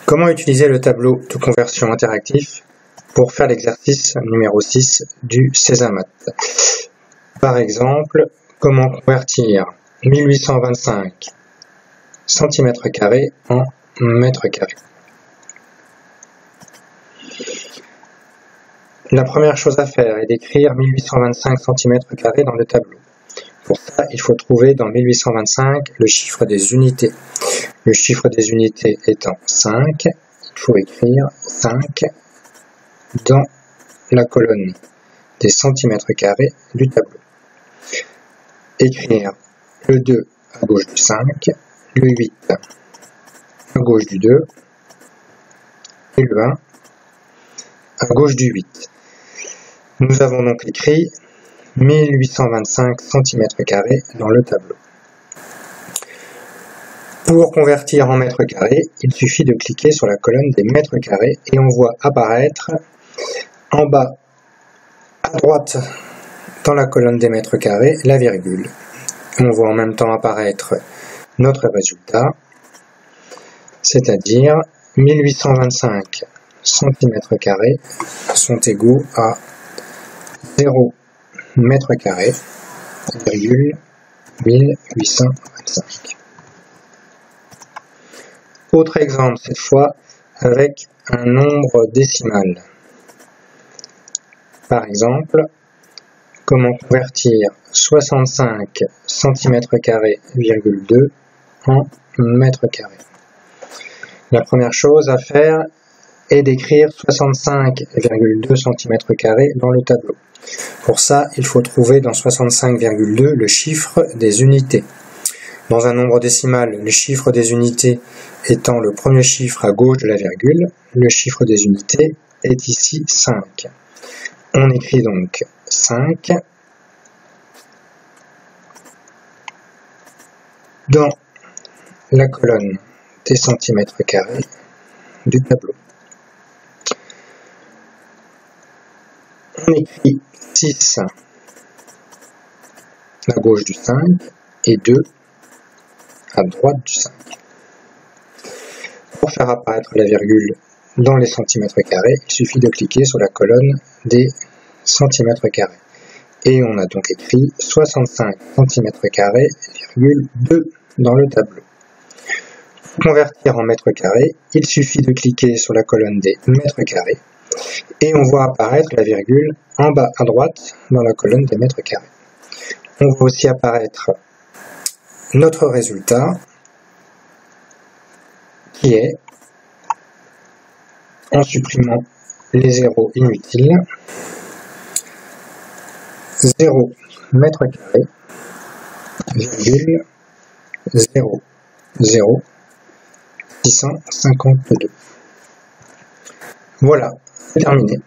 Comment utiliser le tableau de conversion interactif pour faire l'exercice numéro 6 du Césamat? Par exemple, comment convertir 1825 cm² en mètres carrés? La première chose à faire est d'écrire 1825 cm² dans le tableau. Pour ça, il faut trouver dans 1825 le chiffre des unités. Le chiffre des unités étant 5, il faut écrire 5 dans la colonne des centimètres carrés du tableau. Écrire le 2 à gauche du 5, le 8 à gauche du 2 et le 1 à gauche du 8. Nous avons donc écrit 1825 cm² dans le tableau. Pour convertir en mètres carrés, il suffit de cliquer sur la colonne des mètres carrés et on voit apparaître en bas à droite dans la colonne des mètres carrés la virgule. On voit en même temps apparaître notre résultat, c'est-à-dire 1825 cm² sont égaux à 0 m², virgule 1825. Autre exemple, cette fois avec un nombre décimal. Par exemple, comment convertir 65 cm², en mètres carrés? La première chose à faire est d'écrire 65,2 cm² dans le tableau. Pour ça, il faut trouver dans 65,2 le chiffre des unités. Dans un nombre décimal, le chiffre des unités étant le premier chiffre à gauche de la virgule, le chiffre des unités est ici 5. On écrit donc 5 dans la colonne des centimètres carrés du tableau. On écrit 6 à gauche du 5 et 2 à droite du 5. Pour faire apparaître la virgule dans les centimètres carrés, il suffit de cliquer sur la colonne des centimètres carrés. Et on a donc écrit 65 cm², dans le tableau. Pour convertir en mètres carrés, il suffit de cliquer sur la colonne des mètres carrés et on voit apparaître la virgule en bas à droite dans la colonne des mètres carrés. On voit aussi apparaître notre résultat qui est, en supprimant les zéros inutiles, 0 m², virgule 0, 0, 652. Voilà, c'est terminé.